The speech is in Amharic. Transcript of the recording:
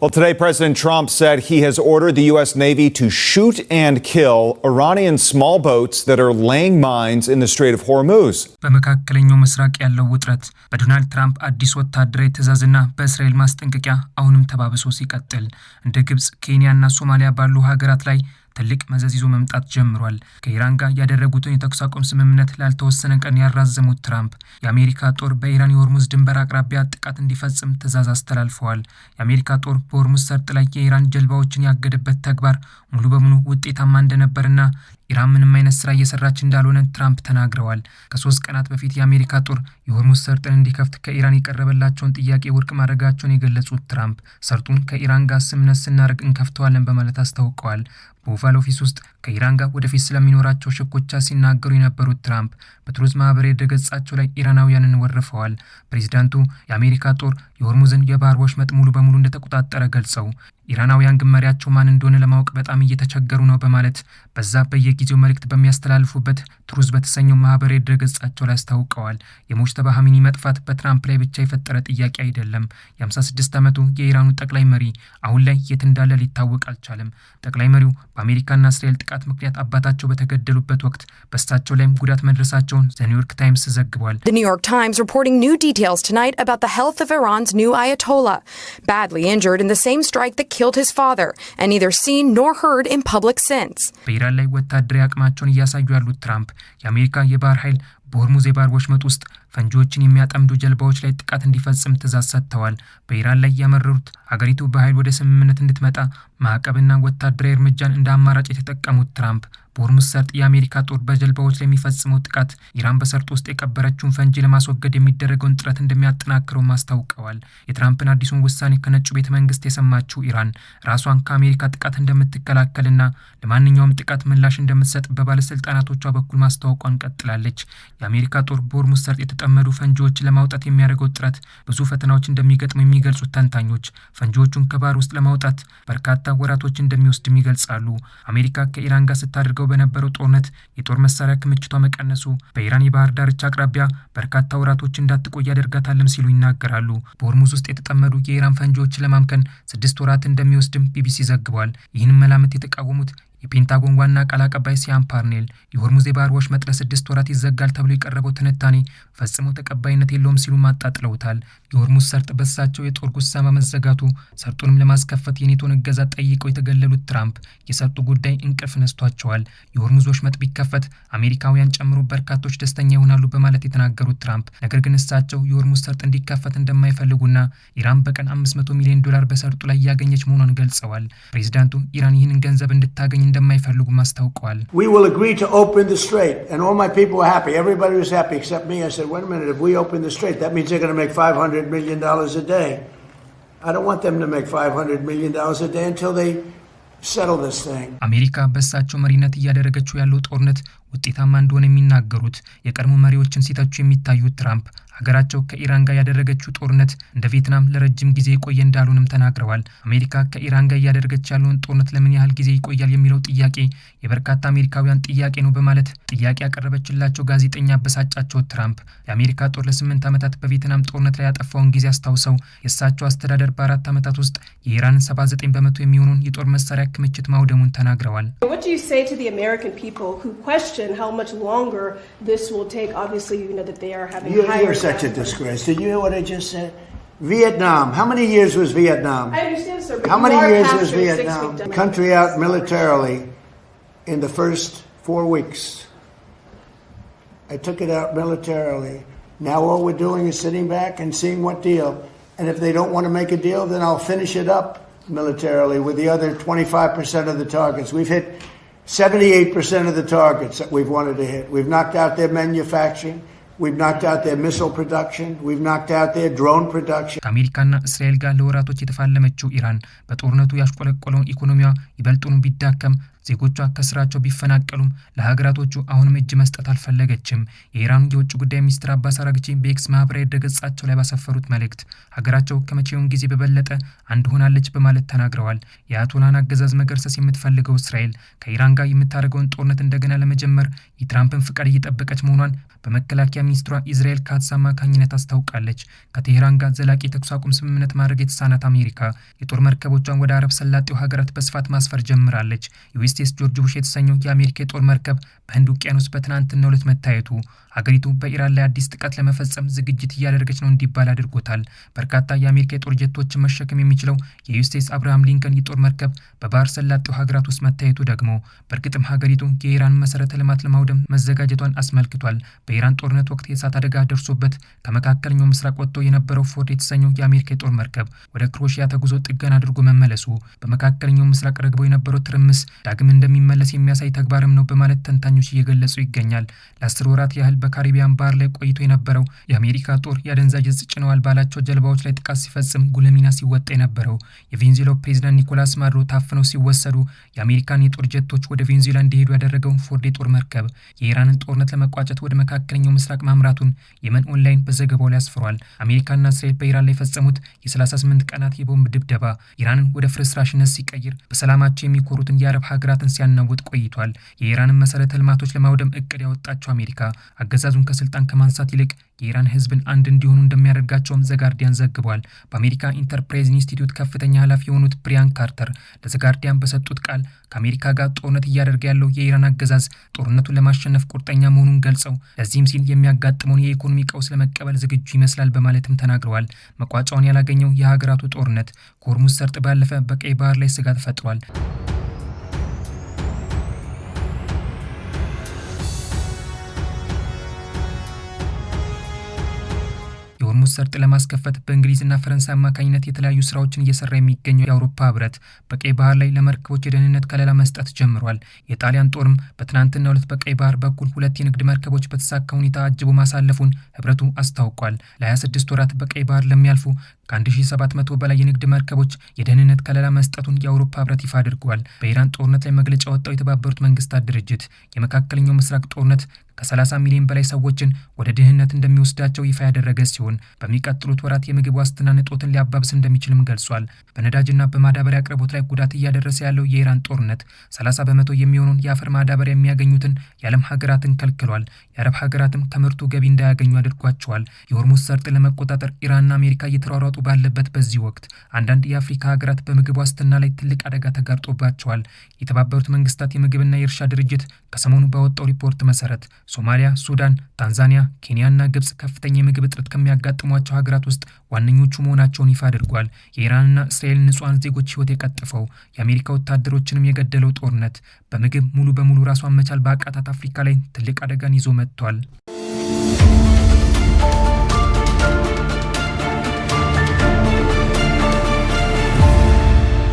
Well, today President Trump said he has ordered the U.S. Navy to shoot and kill Iranian small boats that are laying mines in the Strait of Hormuz. በመካከለኛው ምስራቅ ያለው ውጥረት በዶናልድ ትራምፕ አዲስ ወታደራዊ ትዕዛዝና በእስራኤል ማስጠንቀቂያ አሁንም ተባብሶ ሲቀጥል እንደ ግብጽ፣ ኬንያና ሶማሊያ ባሉ ሀገራት ላይ ትልቅ መዘዝ ይዞ መምጣት ጀምሯል። ከኢራን ጋር ያደረጉትን የተኩስ አቁም ስምምነት ላልተወሰነ ቀን ያራዘሙት ትራምፕ የአሜሪካ ጦር በኢራን የሆርሙዝ ድንበር አቅራቢያ ጥቃት እንዲፈጽም ትዕዛዝ አስተላልፈዋል። የአሜሪካ ጦር በሆርሙዝ ሰርጥ ላይ የኢራን ጀልባዎችን ያገደበት ተግባር ሙሉ በሙሉ ውጤታማ እንደነበርና ኢራን ምንም አይነት ስራ እየሰራች እንዳልሆነ ትራምፕ ተናግረዋል። ከ3 ቀናት በፊት የአሜሪካ ጦር የሆርሙዝ ሰርጥን እንዲከፍት ከኢራን የቀረበላቸውን ጥያቄ ውድቅ ማድረጋቸውን የገለጹት ትራምፕ ሰርጡን ከኢራን ጋር ስምምነት ስናደርግ እንከፍተዋለን በማለት አስታውቀዋል። በኦቫል ኦፊስ ውስጥ ከኢራን ጋር ወደፊት ስለሚኖራቸው ሽኩቻ ሲናገሩ የነበሩት ትራምፕ በትሩዝ ማህበራዊ ድረገጻቸው ላይ ኢራናውያንን ወርፈዋል። ፕሬዚዳንቱ የአሜሪካ ጦር የሆርሙዝን የባህር ወሽመጥ ሙሉ በሙሉ እንደተቆጣጠረ ገልጸው ኢራናውያን ግን መሪያቸው ማን እንደሆነ ለማወቅ በጣም እየተቸገሩ ነው በማለት በዛ በየጊዜው መልእክት በሚያስተላልፉበት ትሩዝ በተሰኘው ማህበራዊ ድረገጻቸው ላይ አስታውቀዋል። የሙጅተባ ኻሜኒ መጥፋት በትራምፕ ላይ ብቻ የፈጠረ ጥያቄ አይደለም። የ56 ዓመቱ የኢራኑ ጠቅላይ መሪ አሁን ላይ የት እንዳለ ሊታወቅ አልቻለም። ጠቅላይ መሪው በአሜሪካና እስራኤል ጥቃት ምክንያት አባታቸው በተገደሉበት ወቅት በእሳቸው ላይም ጉዳት መድረሳቸውን ዘ ኒውዮርክ ታይምስ ዘግቧል። The New York Times reporting new details tonight about the health of Iran's new Ayatollah, badly injured in the same strike that killed his father and neither seen nor heard in public since. በኢራን ላይ ወታደራዊ አቅማቸውን እያሳዩ ያሉት ትራምፕ የአሜሪካ የባህር ኃይል በሆርሙዝ የባህር ወሽመጥ ውስጥ ፈንጂዎችን የሚያጠምዱ ጀልባዎች ላይ ጥቃት እንዲፈጽም ትዕዛዝ ሰጥተዋል። በኢራን ላይ ያመረሩት ሀገሪቱ በኃይል ወደ ስምምነት እንድትመጣ ማዕቀብና ወታደራዊ እርምጃን እንደ አማራጭ የተጠቀሙት ትራምፕ በሆርሙዝ ሰርጥ የአሜሪካ ጦር በጀልባዎች ላይ የሚፈጽመው ጥቃት ኢራን በሰርጡ ውስጥ የቀበረችውን ፈንጂ ለማስወገድ የሚደረገውን ጥረት እንደሚያጠናክረው ማስታውቀዋል። የትራምፕን አዲሱን ውሳኔ ከነጩ ቤተ መንግስት የሰማችው ኢራን ራሷን ከአሜሪካ ጥቃት እንደምትከላከልና ለማንኛውም ጥቃት ምላሽ እንደምትሰጥ በባለስልጣናቶቿ በኩል ማስታወቋን ቀጥላለች። የአሜሪካ ጦር በሆርሙዝ ሰርጥ የተጠመዱ ፈንጂዎችን ለማውጣት የሚያደርገው ጥረት ብዙ ፈተናዎች እንደሚገጥሙ የሚገልጹት ተንታኞች ፈንጂዎቹን ከባህር ውስጥ ለማውጣት በርካታ ወራቶች እንደሚወስድም ይገልጻሉ። አሜሪካ ከኢራን ጋር ስታደርገው በነበረው ጦርነት የጦር መሳሪያ ክምችቷ መቀነሱ በኢራን የባህር ዳርቻ አቅራቢያ በርካታ ወራቶች እንዳትቆይ ያደርጋታልም ሲሉ ይናገራሉ። በሆርሙዝ ውስጥ የተጠመዱ የኢራን ፈንጂዎችን ለማምከን 6 ወራት እንደሚወስድም ቢቢሲ ዘግቧል። ይህንን መላምት የተቃወሙት የፔንታጎን ዋና ቃል አቀባይ ሲያም ፓርኔል የሆርሙዝ የባህር ወሽመጥ ለ6 ወራት ይዘጋል ተብሎ የቀረበው ትንታኔ ፈጽሞ ተቀባይነት የለውም ሲሉ ማጣጥለውታል። የሆርሙዝ ሰርጥ በሳቸው የጦር ጉሰማ መዘጋቱ ሰርጡንም ለማስከፈት የኔቶን እገዛ ጠይቀው የተገለሉት ትራምፕ የሰርጡ ጉዳይ እንቅልፍ ነስቷቸዋል። የሆርሙዝ ወሽመጥ ቢከፈት አሜሪካውያን ጨምሮ በርካቶች ደስተኛ ይሆናሉ በማለት የተናገሩት ትራምፕ ነገር ግን እሳቸው የሆርሙዝ ሰርጥ እንዲከፈት እንደማይፈልጉና ኢራን በቀን $500 ሚሊዮን በሰርጡ ላይ ያገኘች መሆኗን ገልጸዋል። ፕሬዚዳንቱ ኢራን ይህንን ገንዘብ እንድታገኝ እንደማይፈልጉ ማስታውቀዋል። We will agree to open the strait and all my people are happy. Everybody was happy except me. I said, wait a minute, if we open the strait, that means they're going to make $500 million a day. I don't want them to make $500 million a day until they settle this thing. አሜሪካ በእሳቸው መሪነት እያደረገችው ያለው ጦርነት ውጤታማ እንደሆነ የሚናገሩት የቀድሞ መሪዎችን ሲተቹ የሚታዩት ትራምፕ ሀገራቸው ከኢራን ጋር ያደረገችው ጦርነት እንደ ቪየትናም ለረጅም ጊዜ የቆየ እንዳልሆነም ተናግረዋል። አሜሪካ ከኢራን ጋር እያደረገች ያለውን ጦርነት ለምን ያህል ጊዜ ይቆያል የሚለው ጥያቄ የበርካታ አሜሪካውያን ጥያቄ ነው በማለት ጥያቄ ያቀረበችላቸው ጋዜጠኛ አበሳጫቸው ትራምፕ የአሜሪካ ጦር ለ8 ዓመታት በቪየትናም ጦርነት ላይ ያጠፋውን ጊዜ አስታውሰው የእሳቸው አስተዳደር በ4 ዓመታት ውስጥ የኢራንን 79 በመቶ የሚሆኑን የጦር መሳሪያ ክምችት ማውደሙን ተናግረዋል። What do you say to the American people who question how much longer this will take? Obviously, you know that they are having You're such a disgrace. Did you hear what I just said? Vietnam. How many years was Vietnam? I understand, sir. But how many years was capturing Vietnam? 6 victims. Country out militarily in the first 4 weeks. I took it out militarily. Now all we're doing is sitting back and seeing what deal. And if they don't want to make a deal, then I'll finish it up militarily with the other 25% of the targets. We've hit 78% of the targets that we've wanted to hit. We've knocked out their manufacturing. We've knocked out their missile production. We've knocked out their drone production. ከአሜሪካና እስራኤል ጋር ለወራቶች የተፋለመችው ኢራን በጦርነቱ ያሽቆለቆለውን ኢኮኖሚዋ ይበልጡን ቢዳከም ዜጎቿ ከስራቸው ቢፈናቀሉም ለሀገራቶቹ አሁንም እጅ መስጠት አልፈለገችም። የኢራኑ የውጭ ጉዳይ ሚኒስትር አባስ አራግቺ በኤክስ ማህበራዊ ድረገጻቸው ላይ ባሰፈሩት መልእክት ሀገራቸው ከመቼውም ጊዜ በበለጠ አንድ ሆናለች በማለት ተናግረዋል። የአያቶላን አገዛዝ መገርሰስ የምትፈልገው እስራኤል ከኢራን ጋር የምታደርገውን ጦርነት እንደገና ለመጀመር የትራምፕን ፍቃድ እየጠበቀች መሆኗን በመከላከያ ሚኒስትሯ ኢዝራኤል ካትዝ አማካኝነት አስታውቃለች። ከቴሄራን ጋር ዘላቂ የተኩስ አቁም ስምምነት ማድረግ የተሳናት አሜሪካ የጦር መርከቦቿን ወደ አረብ ሰላጤው ሀገራት በስፋት ማስፈር ጀምራለች። ዩኤስኤስ ጆርጅ ቡሽ የተሰኘው የአሜሪካ የጦር መርከብ በህንድ ውቅያኖስ በትናንትናው ዕለት መታየቱ ሀገሪቱ በኢራን ላይ አዲስ ጥቃት ለመፈጸም ዝግጅት እያደረገች ነው እንዲባል አድርጎታል። በርካታ የአሜሪካ የጦር ጀቶችን መሸከም የሚችለው የዩኤስኤስ አብርሃም ሊንከን የጦር መርከብ በባህር ሰላጤው ሀገራት ውስጥ መታየቱ ደግሞ በእርግጥም ሀገሪቱ የኢራን መሰረተ ልማት ለማውደም መዘጋጀቷን አስመልክቷል። በኢራን ጦርነት ወቅት የእሳት አደጋ ደርሶበት ከመካከለኛው ምስራቅ ወጥቶ የነበረው ፎርድ የተሰኘው የአሜሪካ የጦር መርከብ ወደ ክሮሺያ ተጉዞ ጥገና አድርጎ መመለሱ በመካከለኛው ምስራቅ ረግበው የነበረው ትርምስ ዳግም እንደሚመለስ የሚያሳይ ተግባርም ነው በማለት ተንታኞች እየገለጹ ይገኛል። ለ10 ወራት ያህል በካሪቢያን ባህር ላይ ቆይቶ የነበረው የአሜሪካ ጦር የአደንዛዥ ዕፅ ጭነዋል ባላቸው ጀልባዎች ላይ ጥቃት ሲፈጽም ጉልህ ሚና ሲወጣ የነበረው የቬንዙዌላው ፕሬዚዳንት ኒኮላስ ማዱሮ ታፍነው ሲወሰዱ የአሜሪካን የጦር ጀቶች ወደ ቬንዙዌላ እንዲሄዱ ያደረገው ፎርድ የጦር መርከብ የኢራንን ጦርነት ለመቋጨት ወደ መካከለኛው ምስራቅ ማምራቱን የመን ኦንላይን በዘገባው ላይ አስፍሯል። አሜሪካና እስራኤል በኢራን ላይ የፈጸሙት የ38 ቀናት የቦምብ ድብደባ ኢራንን ወደ ፍርስራሽነት ሲቀይር በሰላማቸው የሚኮሩትን የአረብ ሀገራትን ሲያናውጥ ቆይቷል። የኢራንን መሰረተ ልማቶች ለማውደም እቅድ ያወጣቸው አሜሪካ አገዛዙን ከስልጣን ከማንሳት ይልቅ የኢራን ህዝብን አንድ እንዲሆኑ እንደሚያደርጋቸውም ዘጋርዲያን ዘግቧል። በአሜሪካ ኢንተርፕራይዝ ኢንስቲትዩት ከፍተኛ ኃላፊ የሆኑት ብሪያን ካርተር ለዘጋርዲያን በሰጡት ቃል ከአሜሪካ ጋር ጦርነት እያደረገ ያለው የኢራን አገዛዝ ጦርነቱን ለማሸነፍ ቁርጠኛ መሆኑን ገልጸው ለዚህም ሲል የሚያጋጥመውን የኢኮኖሚ ቀውስ ለመቀበል ዝግጁ ይመስላል በማለትም ተናግረዋል። መቋጫውን ያላገኘው የሀገራቱ ጦርነት ከሆርሙዝ ሰርጥ ባለፈ በቀይ ባህር ላይ ስጋት ፈጥሯል። የሆርሙዝ ሰርጥ ለማስከፈት በእንግሊዝና ፈረንሳይ አማካኝነት የተለያዩ ስራዎችን እየሰራ የሚገኘው የአውሮፓ ህብረት በቀይ ባህር ላይ ለመርከቦች የደህንነት ከለላ መስጠት ጀምሯል። የጣሊያን ጦርም በትናንትናው ዕለት በቀይ ባህር በኩል 2 የንግድ መርከቦች በተሳካ ሁኔታ አጅቦ ማሳለፉን ህብረቱ አስታውቋል። ለ26 ወራት በቀይ ባህር ለሚያልፉ ከ1700 በላይ የንግድ መርከቦች የደህንነት ከለላ መስጠቱን የአውሮፓ ህብረት ይፋ አድርጓል። በኢራን ጦርነት ላይ መግለጫ ወጣው የተባበሩት መንግስታት ድርጅት የመካከለኛው ምስራቅ ጦርነት ከ30 ሚሊዮን በላይ ሰዎችን ወደ ድህነት እንደሚወስዳቸው ይፋ ያደረገ ሲሆን በሚቀጥሉት ወራት የምግብ ዋስትና እጦትን ሊያባብስ እንደሚችልም ገልጿል። በነዳጅና በማዳበሪያ አቅርቦት ላይ ጉዳት እያደረሰ ያለው የኢራን ጦርነት 30 በመቶ የሚሆኑን የአፈር ማዳበሪያ የሚያገኙትን የዓለም ሀገራትን ከልክሏል። የአረብ ሀገራትም ከምርቱ ገቢ እንዳያገኙ አድርጓቸዋል። የሆርሙዝ ሰርጥ ለመቆጣጠር ኢራንና አሜሪካ እየተሯሯጡ ባለበት በዚህ ወቅት አንዳንድ የአፍሪካ ሀገራት በምግብ ዋስትና ላይ ትልቅ አደጋ ተጋርጦባቸዋል። የተባበሩት መንግስታት የምግብና የእርሻ ድርጅት ከሰሞኑ ባወጣው ሪፖርት መሰረት ሶማሊያ፣ ሱዳን፣ ታንዛኒያ፣ ኬንያና ግብጽ ከፍተኛ የምግብ እጥረት ከሚያጋጥሟቸው ሀገራት ውስጥ ዋነኞቹ መሆናቸውን ይፋ አድርጓል። የኢራንና እስራኤል ንጹሃን ዜጎች ህይወት የቀጠፈው የአሜሪካ ወታደሮችንም የገደለው ጦርነት በምግብ ሙሉ በሙሉ ራሷን መቻል በአቃታት አፍሪካ ላይ ትልቅ አደጋን ይዞ መጥቷል።